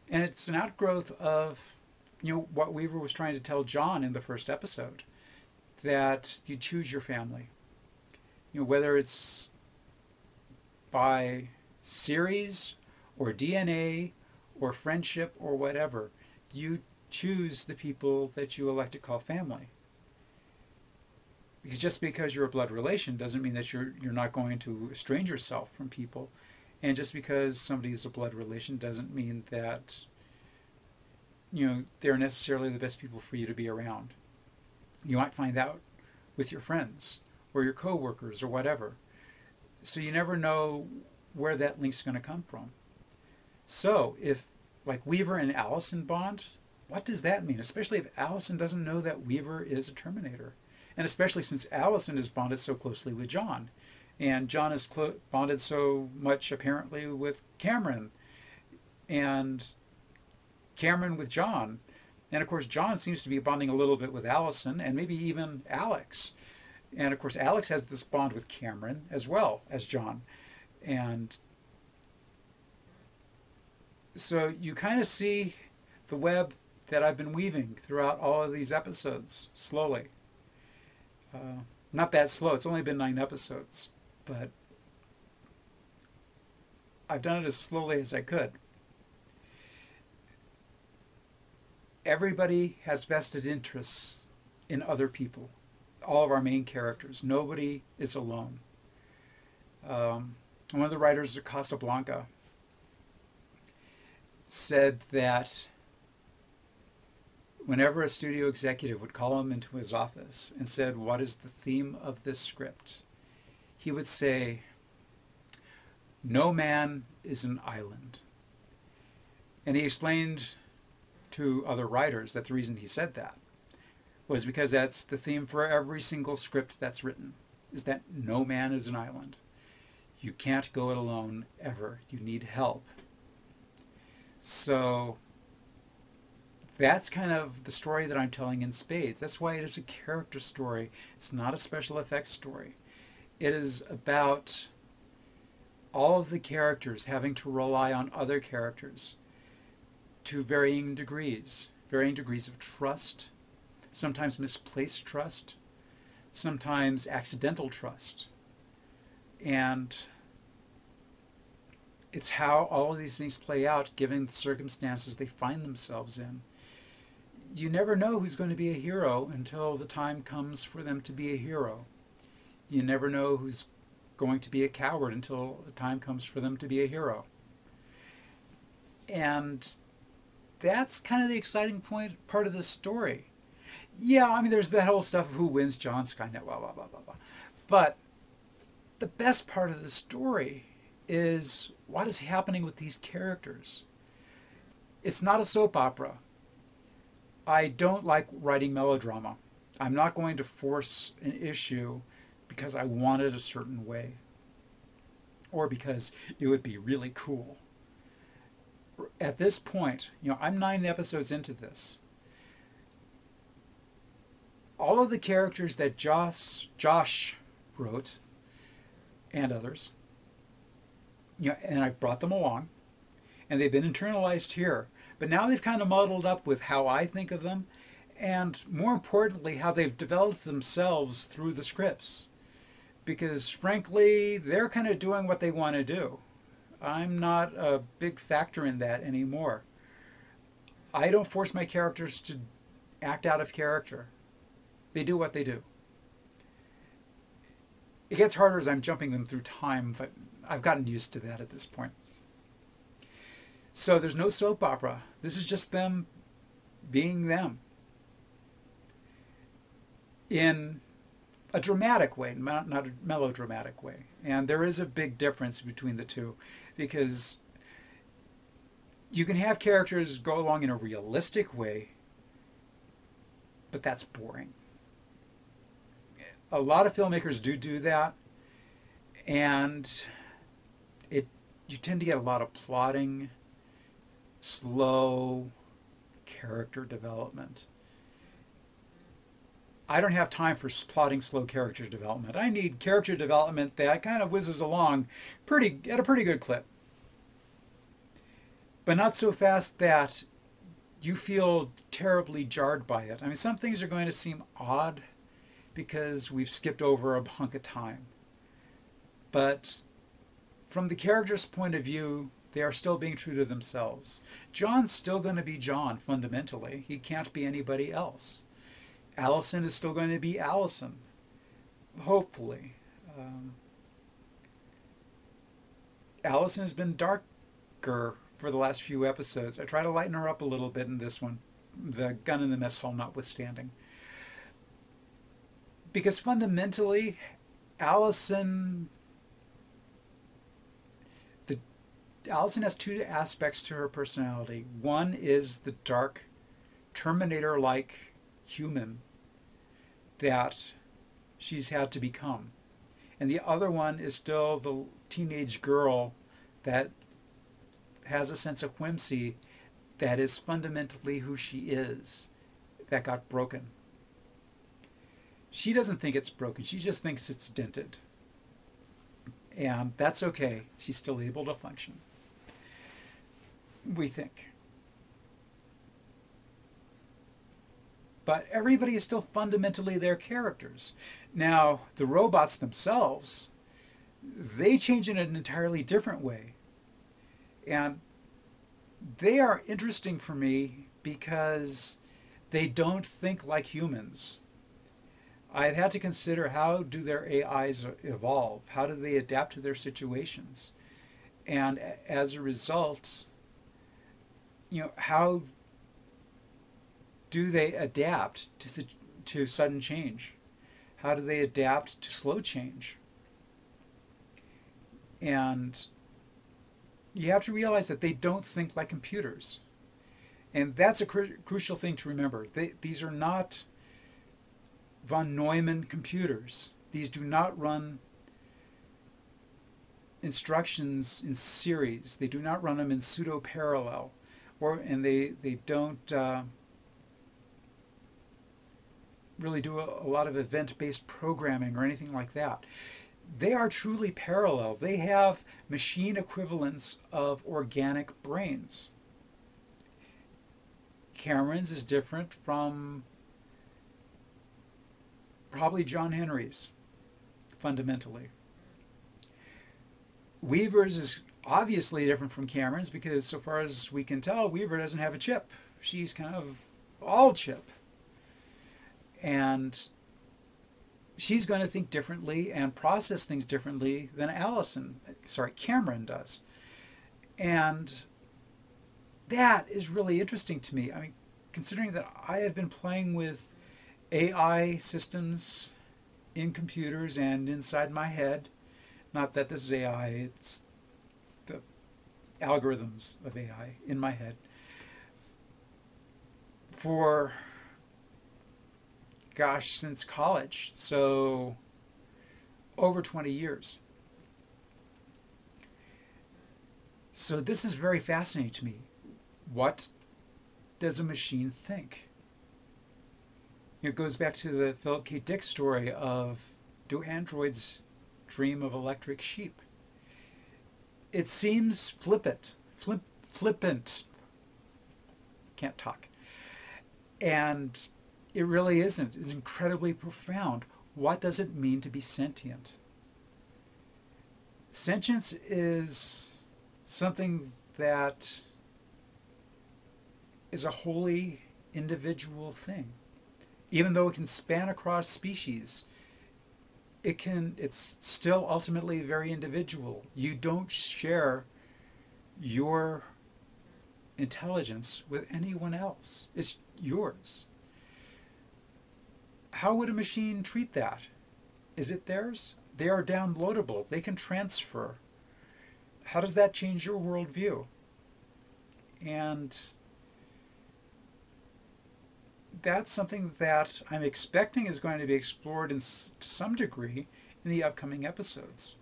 And it's an outgrowth of, what Weaver was trying to tell John in the first episode, that you choose your family. Whether it's by series or DNA or friendship or whatever, you choose the people that you elect to call family. Because just because you're a blood relation doesn't mean that you're not going to estrange yourself from people. And just because somebody is a blood relation doesn't mean that they're necessarily the best people for you to be around. You might find out with your friends or your coworkers or whatever. So you never know where that link's going to come from. So if, like, Weaver and Allison bond, what does that mean? Especially if Allison doesn't know that Weaver is a Terminator. And especially since Allison is bonded so closely with John. And John is bonded so much, apparently, with Cameron. And Cameron with John. And, of course, John seems to be bonding a little bit with Allison and maybe even Alex. And, of course, Alex has this bond with Cameron as well as John. And so you kind of see the web that I've been weaving throughout all of these episodes, slowly. Not that slow, it's only been 9 episodes, but I've done it as slowly as I could. Everybody has vested interests in other people. All of our main characters. Nobody is alone. One of the writers of Casablanca said that whenever a studio executive would call him into his office and said, "What is the theme of this script?" he would say, "No man is an island." And he explained to other writers that the reason he said that was because that's the theme for every single script that's written, is that no man is an island. You can't go it alone ever. You need help. So that's kind of the story that I'm telling in spades. That's why it is a character story. It's not a special effects story. It is about all of the characters having to rely on other characters to varying degrees of trust, sometimes misplaced trust, sometimes accidental trust. And it's how all of these things play out given the circumstances they find themselves in. You never know who's going to be a hero until the time comes for them to be a hero. You never know who's going to be a coward until the time comes for them to be a hero. And that's kind of the exciting part of this story. Yeah, I mean, there's that whole stuff of who wins John Skynet, blah, blah, blah, blah, blah. But the best part of the story is what is happening with these characters. It's not a soap opera. I don't like writing melodrama. I'm not going to force an issue because I want it a certain way or because it would be really cool. At this point, I'm 9 episodes into this. All of the characters that Josh wrote and others, and I brought them along, and they've been internalized here. But now they've kind of muddled up with how I think of them, and more importantly, how they've developed themselves through the scripts. Because frankly, they're kind of doing what they want to do. I'm not a big factor in that anymore. I don't force my characters to act out of character. They do what they do. It gets harder as I'm jumping them through time, but I've gotten used to that at this point. So there's no soap opera. This is just them being them. In a dramatic way, not a melodramatic way. And there is a big difference between the two, because you can have characters go along in a realistic way, but that's boring. A lot of filmmakers do that, and you tend to get a lot of plotting, slow character development. I don't have time for plotting slow character development. I need character development that kind of whizzes along at a pretty good clip. but not so fast that you feel terribly jarred by it. I mean, some things are going to seem odd because we've skipped over a hunk of time. But from the character's point of view, they are still being true to themselves. John's still going to be John, fundamentally. He can't be anybody else. Allison is still going to be Allison, hopefully. Allison has been darker for the last few episodes. I try to lighten her up a little bit in this one, the gun in the mess hall notwithstanding. Because fundamentally, Allison has two aspects to her personality. One is the dark, Terminator-like human that she's had to become. And the other one is still the teenage girl that has a sense of whimsy that is fundamentally who she is, that got broken. She doesn't think it's broken. She just thinks it's dented. And that's okay. She's still able to function. We think. But everybody is still fundamentally their characters. Now, the robots themselves, they change in an entirely different way. And they are interesting for me because they don't think like humans. I've had to consider, how do their AIs evolve? How do they adapt to their situations? And as a result, how do they adapt to sudden change? How do they adapt to slow change? And you have to realize that they don't think like computers. And that's a crucial thing to remember. These are not von Neumann computers. These do not run instructions in series. They do not run them in pseudo-parallel. And they don't really do a lot of event-based programming or anything like that. They are truly parallel. They have machine equivalents of organic brains. Cameron's is different from probably John Henry's, fundamentally. Weaver's is obviously different from Cameron's because, so far as we can tell, Weaver doesn't have a chip. She's kind of all chip. And she's going to think differently and process things differently than Cameron does. And that is really interesting to me. I mean, considering that I have been playing with AI systems in computers and inside my head, not that this is AI, it's the algorithms of AI in my head, for since college, so over 20 years. So this is very fascinating to me. What does a machine think? It goes back to the Philip K. Dick story of, do androids dream of electric sheep? It seems flippant. Can't talk. And it really isn't. It's incredibly profound. What does it mean to be sentient? Sentience is something that is a wholly individual thing. Even though it can span across species, it's still ultimately very individual. You don't share your intelligence with anyone else. It's yours. How would a machine treat that? Is it theirs? They are downloadable. They can transfer. How does that change your worldview? And that's something that I'm expecting is going to be explored to some degree in the upcoming episodes.